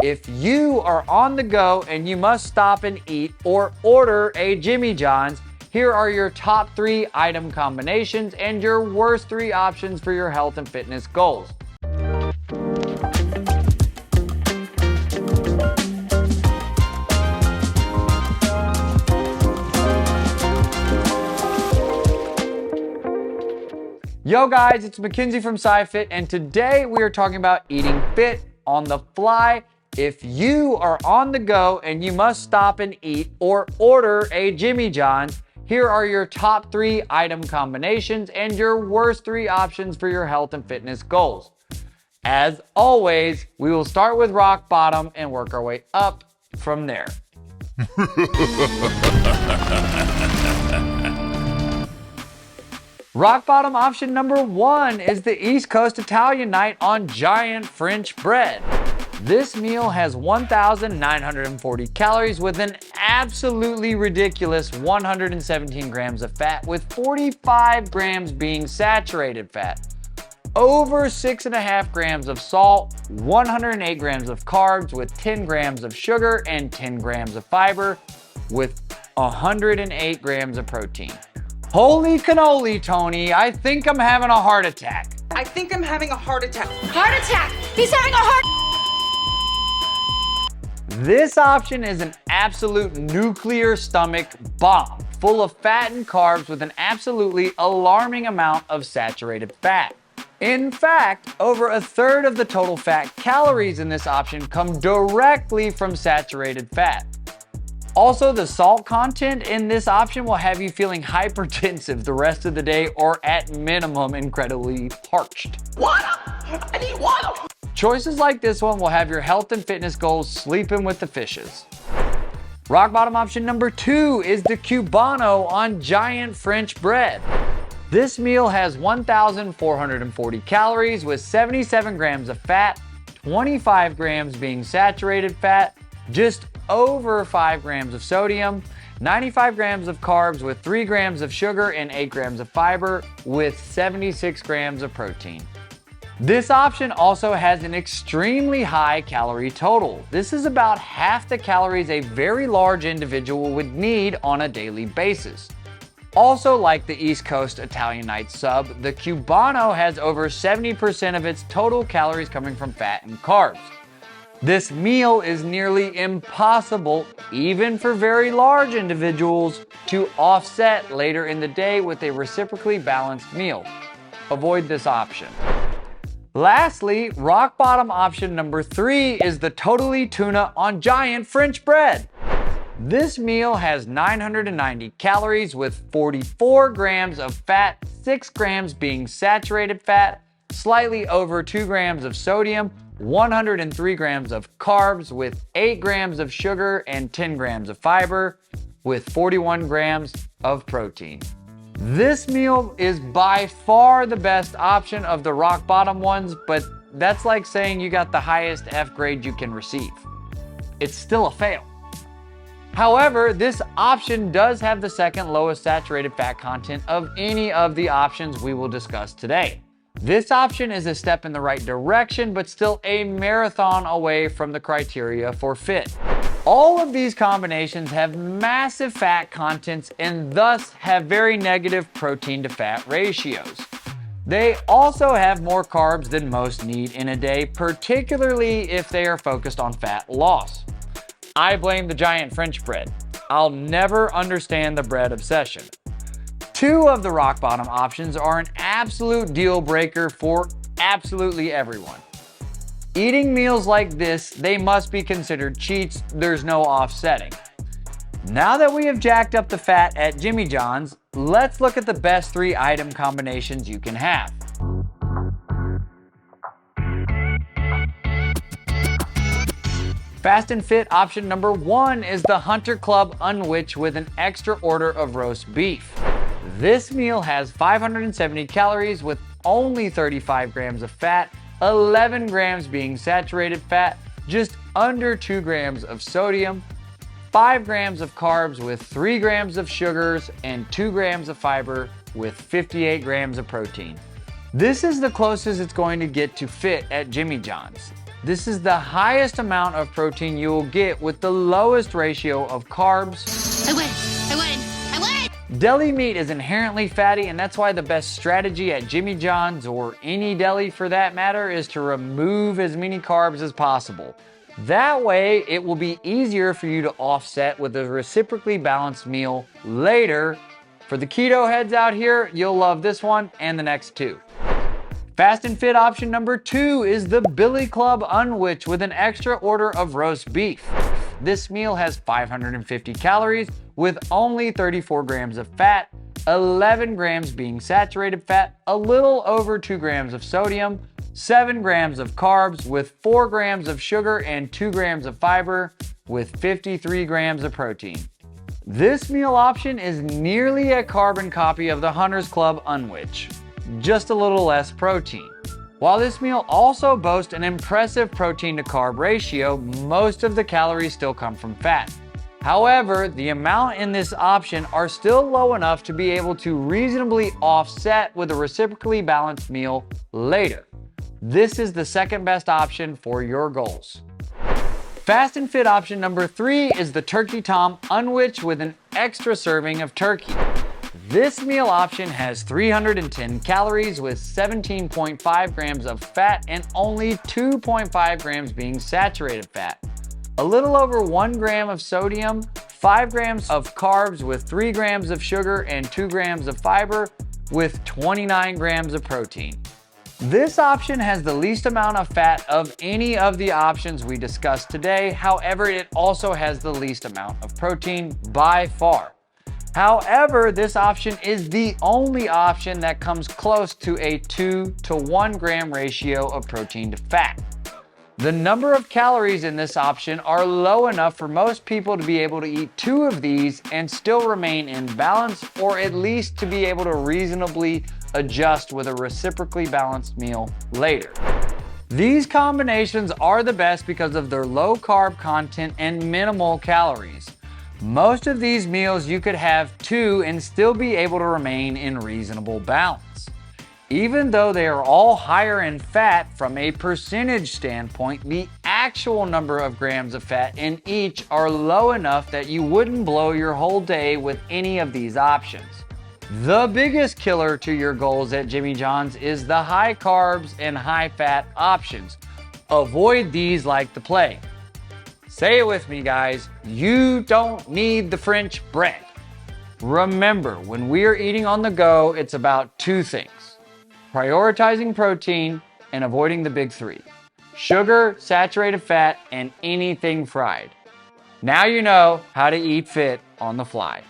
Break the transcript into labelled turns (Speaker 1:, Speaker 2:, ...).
Speaker 1: if you are on the go and you must stop and eat or order a Jimmy John's, here are your top 3 item combinations and your worst 3 options for your health and fitness goals. Yo guys, it's Mackenzie from SciFit, and today we are talking about eating fit on the fly. If you are on the go and you must stop and eat or order a Jimmy John's, here are your top 3 item combinations and your worst 3 options for your health and fitness goals. As always, we will start with rock bottom and work our way up from there. Rock bottom option number 1 is the East Coast Italian night on giant French bread. This meal has 1,940 calories with an absolutely ridiculous 117 grams of fat, with 45 grams being saturated fat, over 6.5 grams of salt, 108 grams of carbs with 10 grams of sugar and 10 grams of fiber, with 108 grams of protein. Holy cannoli, Tony, I think I'm having a heart attack.
Speaker 2: I think I'm having a heart attack.
Speaker 3: Heart attack! He's having a heart.
Speaker 1: This option is an absolute nuclear stomach bomb, full of fat and carbs with an absolutely alarming amount of saturated fat. In fact, over a third of the total fat calories in this option come directly from saturated fat. Also, the salt content in this option will have you feeling hypertensive the rest of the day, or at minimum, incredibly parched.
Speaker 2: Water! I need water!
Speaker 1: Choices like this one will have your health and fitness goals sleeping with the fishes. Rock bottom option number 2 is the Cubano on giant French bread. This meal has 1,440 calories with 77 grams of fat, 25 grams being saturated fat, just over 5 grams of sodium, 95 grams of carbs with 3 grams of sugar and 8 grams of fiber, with 76 grams of protein. This option also has an extremely high calorie total. This is about half the calories a very large individual would need on a daily basis. Also, like the East Coast Italian night sub, the Cubano has over 70% of its total calories coming from fat and carbs. This meal is nearly impossible, even for very large individuals, to offset later in the day with a reciprocally balanced meal. Avoid this option. Lastly, rock bottom option number 3 is the Totally Tuna on giant French bread. This meal has 990 calories with 44 grams of fat, 6 grams being saturated fat, slightly over 2 grams of sodium, 103 grams of carbs with 8 grams of sugar and 10 grams of fiber, with 41 grams of protein. This meal is by far the best option of the rock bottom ones, but that's like saying you got the highest F grade you can receive. It's still a fail. However, this option does have the second lowest saturated fat content of any of the options we will discuss today. This option is a step in the right direction, but still a marathon away from the criteria for fit. All of these combinations have massive fat contents and thus have very negative protein to fat ratios. They also have more carbs than most need in a day, particularly if they are focused on fat loss. I blame the giant French bread. I'll never understand the bread obsession. 2 of the rock bottom options are an absolute deal breaker for absolutely everyone. Eating meals like this, they must be considered cheats. There's no offsetting. Now that we have jacked up the fat at Jimmy John's, let's look at the best 3 item combinations you can have. Fast and fit option number 1 is the Hunter Club Unwich with an extra order of roast beef. This meal has 570 calories with only 35 grams of fat, 11 grams being saturated fat, just under 2 grams of sodium, 5 grams of carbs with 3 grams of sugars, and 2 grams of fiber with 58 grams of protein. This is the closest it's going to get to fit at Jimmy John's. This is the highest amount of protein you will get with the lowest ratio of carbs.
Speaker 3: I win. I win. I win.
Speaker 1: Deli meat is inherently fatty, and that's why the best strategy at Jimmy John's, or any deli for that matter, is to remove as many carbs as possible. That way, it will be easier for you to offset with a reciprocally balanced meal later. For the keto heads out here, you'll love this one and the next two. Fast and fit option number 2 is the Billy Club Unwich with an extra order of roast beef. This meal has 550 calories with only 34 grams of fat, 11 grams being saturated fat, a little over 2 grams of sodium, 7 grams of carbs with 4 grams of sugar and 2 grams of fiber with 53 grams of protein. This meal option is nearly a carbon copy of the Hunter's Club Unwich, just a little less protein. While this meal also boasts an impressive protein to carb ratio, most of the calories still come from fat. However, the amount in this option are still low enough to be able to reasonably offset with a reciprocally balanced meal later. This is the second best option for your goals. Fast and fit option number 3 is the Turkey Tom Unwich with an extra serving of turkey. This meal option has 310 calories with 17.5 grams of fat and only 2.5 grams being saturated fat. A little over 1 gram of sodium, 5 grams of carbs with 3 grams of sugar and 2 grams of fiber with 29 grams of protein. This option has the least amount of fat of any of the options we discussed today. However, it also has the least amount of protein by far. However, this option is the only option that comes close to a 2 to 1 gram ratio of protein to fat. The number of calories in this option are low enough for most people to be able to eat 2 of these and still remain in balance, or at least to be able to reasonably adjust with a reciprocally balanced meal later. These combinations are the best because of their low carb content and minimal calories. Most of these meals you could have 2 and still be able to remain in reasonable balance. Even though they are all higher in fat from a percentage standpoint, the actual number of grams of fat in each are low enough that you wouldn't blow your whole day with any of these options. The biggest killer to your goals at Jimmy John's is the high carbs and high fat options. Avoid these like the plague. Say it with me, guys. You don't need the French bread. Remember, when we are eating on the go, it's about 2 things. Prioritizing protein and avoiding the big 3. Sugar, saturated fat, and anything fried. Now you know how to eat fit on the fly.